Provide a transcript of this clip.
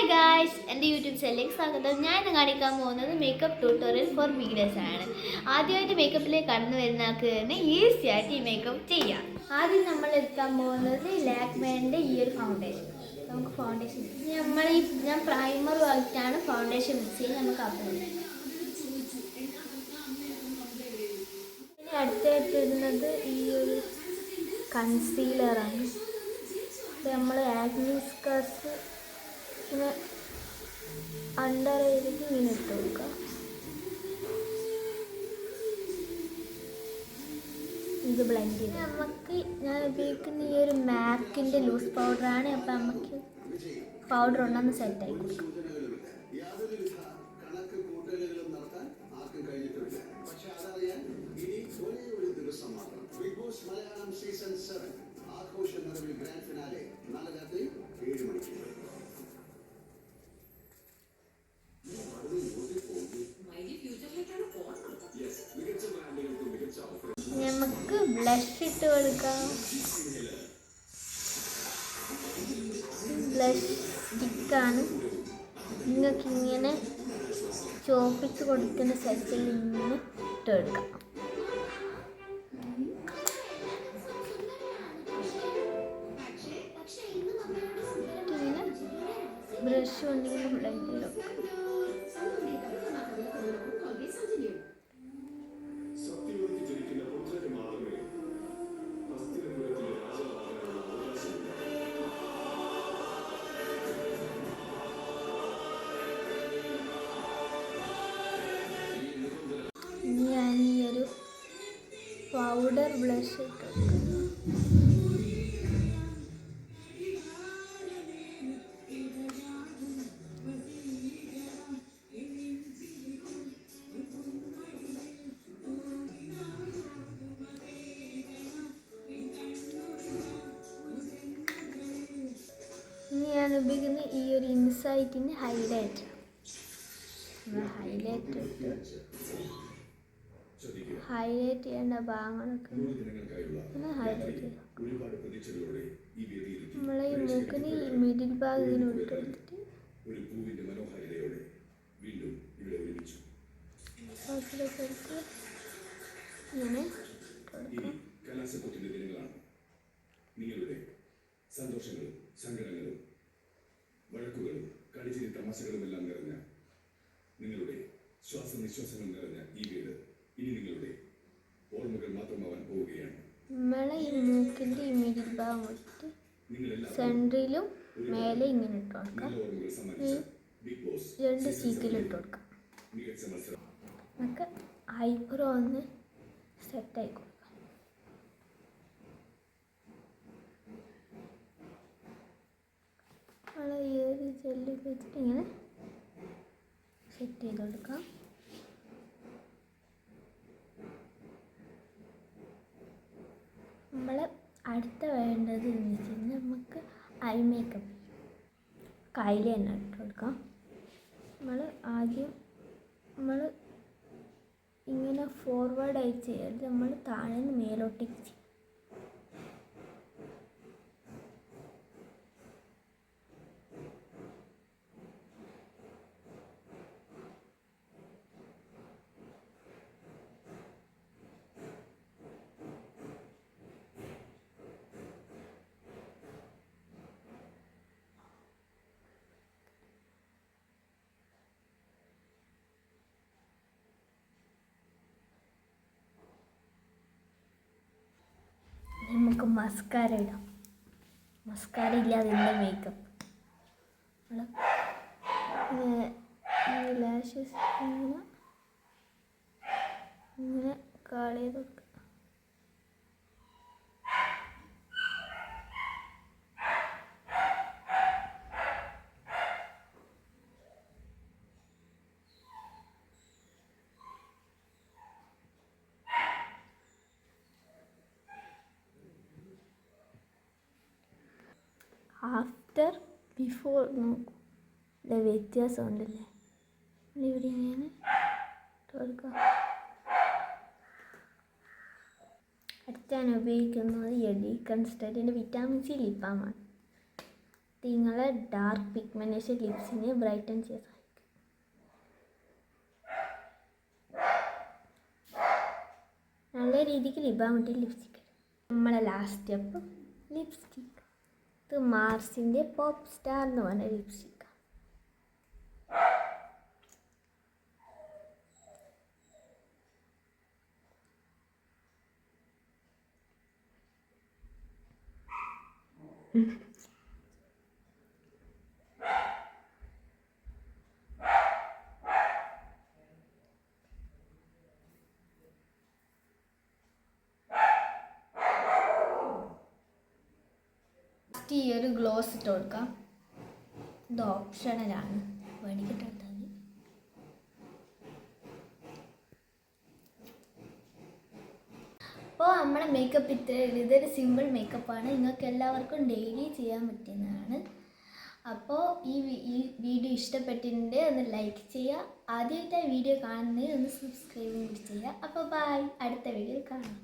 Guys, എൻ്റെ YouTube ചാനലിലേക്ക് സ്വാഗതം. ഞാൻ ഇന്ന് കാണിക്കാൻ പോകുന്നത് മേക്കപ്പ് ട്യൂട്ടോറിയൽ ഫോർ ബിഗിനേഴ്സ് ആണ്. ആദ്യമായിട്ട് മേക്കപ്പിലേക്ക് കടന്നു വരുന്ന ആൾക്ക് തന്നെ ഈസി ആയിട്ട് ഈ മേക്കപ്പ് ചെയ്യാം. ആദ്യം നമ്മൾ എടുക്കാൻ പോകുന്നത് ലാക്മേൻ്റെ ഈ ഒരു ഫൗണ്ടേഷൻ. നമുക്ക് ഫൗണ്ടേഷൻ ഞാൻ പ്രൈമർ ആയിട്ടാണ് ഫൗണ്ടേഷൻ മിക്സ് ചെയ്യുന്നത്. നമുക്ക് അപ്പോൾ ഇനി അടുത്തായിട്ട് വരുന്നത് ഈ ഒരു കൺസീലറാണ്. നമ്മൾ ആക്നെ സ്കാർസ് ഇങ്ങനെ അണ്ടർ ഐയിലേക്ക് ഇങ്ങനെ ഇട്ട് കൊടുക്കുക. ഇത് ബ്ലെൻഡ് ചെയ്ത് ഞാൻ ഉപയോഗിക്കുന്ന ഈ ഒരു മാക്കിൻ്റെ ലൂസ് പൗഡറാണ്. അപ്പം നമുക്ക് പൗഡർ ഉണ്ടെന്ന് സെറ്റായി കൊടുക്കാം. നമുക്ക് ബ്ലഷ് ഇട്ട് കൊടുക്കാം. ബ്ലഷ് സ്റ്റിക്കാണ്. നിങ്ങൾക്ക് ഇങ്ങനെ ചോപ്പിച്ച് കൊടുക്കുന്ന സെറ്റിൽ ഇങ്ങനെ ഇട്ട് കൊടുക്കാം. ഇങ്ങനെ ബ്രഷ് കൊണ്ടിങ്ങനെ ബ്ലെൻഡ് ചെയ്ത് കൊടുക്കാം. ഞാൻ ഈ ഒരു പൗഡർ ബ്ലഷ് ഇട്ട് ഞാൻ ഉപയോഗിക്കുന്ന ഈ ഒരു ഇൻസൈറ്റിൻ്റെ ഹൈലൈറ്റർ ഹൈലൈറ്റ് ചെയ്യേണ്ട ഭാഗങ്ങളൊക്കെ ഹൈലൈറ്റ് ചെയ്യാം. നമ്മളെ ഈ മൂക്കിന് ഈ മിഡിൽ ഭാഗം ഇങ്ങനെ ഇട്ട് കൊടുത്തിട്ട് ഇങ്ങനെ സന്തോഷങ്ങളും സങ്കടങ്ങളും വഴക്കുകളും കളിച്ചിരി തമാശകളും എല്ലാം നിറഞ്ഞ നിങ്ങളുടെ ശ്വാസനിശ്വാസങ്ങൾ നിറഞ്ഞ ഈ വീട് ഇനി നിങ്ങളുടെ ഓർമ്മകൾ മാത്രമാവാൻ പോവുകയാണ്. നമ്മളെ ഈ മൂക്കിൻ്റെ ഈ മിഡിൽ ഭാഗം കൊടുത്തിട്ട് സെൻട്രിലും മേലെ ഇങ്ങനെ ഇട്ട് കൊടുക്കാം. രണ്ട് ചീക്കിലും ഇട്ട് കൊടുക്കാം. നമുക്ക് ഐബ്രോ ഒന്ന് സെറ്റായി കൊടുക്കാം. നമ്മൾ ഈ ഒരു ജെല്ലി വെച്ചിട്ട് ഇങ്ങനെ സെറ്റ് ചെയ്ത് കൊടുക്കാം. നമ്മൾ അടുത്ത വേണ്ടത് എന്ന് വെച്ച് കഴിഞ്ഞാൽ നമുക്ക് ഐ മേക്കപ്പ് കയ്യിൽ തന്നെ ഇട്ട് കൊടുക്കാം. നമ്മൾ ഇങ്ങനെ ഫോർവേഡായി ചെയ്യരുത്. നമ്മൾ താഴെ നിന്ന് മേലോട്ടേക്ക് ചെയ്യും. നമുക്ക് മസ്കാര ഇടാം. മസ്കാര ഇല്ലാതെ എൻ്റെ മേക്കപ്പ് ലാഷസ് ഇങ്ങനെ കാൾ ചെയ്ത് കൊടുക്കുക. ആഫ്റ്റർ ബിഫോർ നോക്കൂ, വ്യത്യാസം ഉണ്ടല്ലേ. ഇവിടെ ഇങ്ങനെ ഇട്ട് കൊടുക്കുക. അടുത്ത ഞാൻ ഉപയോഗിക്കുന്നത് എഡി കൺസ്റ്റൻറ്റിൻ്റെ വിറ്റാമിൻ സി ലിപ് ബാമാണ്. നിങ്ങളെ ഡാർക്ക് പിഗ്മെൻറ്റേഷൻ ലിപ്സിനെ ബ്രൈറ്റൻ ചെയ്യാൻ സഹായിക്കും. നല്ല രീതിക്ക് ലിബാൻ വേണ്ടി ലിപ്സ്റ്റിക്. നമ്മളെ ലാസ്റ്റ് സ്റ്റെപ്പ് ലിപ്സ്റ്റിക്. ഇത് മാർസിൻ്റെ പോപ്പ് സ്റ്റാർ എന്ന് പറഞ്ഞ ലിപ്സ്റ്റിക്. ഈ ഒരു ഗ്ലോസ് ഇട്ട് കൊടുക്കാം. ഇത് ഓപ്ഷണലാണ്, വേണമെങ്കിൽ ഇട്ടാൽ മതി. അപ്പോൾ നമ്മുടെ മേക്കപ്പ് ഇതൊരു സിമ്പിൾ മേക്കപ്പാണ്. നിങ്ങൾക്ക് എല്ലാവർക്കും ഡെയിലി ചെയ്യാൻ പറ്റുന്നതാണ്. അപ്പോൾ ഈ വീഡിയോ ഇഷ്ടപ്പെട്ടിട്ടുണ്ടെങ്കിൽ ഒന്ന് ലൈക്ക് ചെയ്യുക. ആദ്യമായിട്ട് വീഡിയോ കാണുന്നതിന് ഒന്ന് സബ്സ്ക്രൈബും കൂടി ചെയ്യുക. അപ്പോൾ ബൈ, അടുത്ത വീഡിയോയിൽ കാണാം.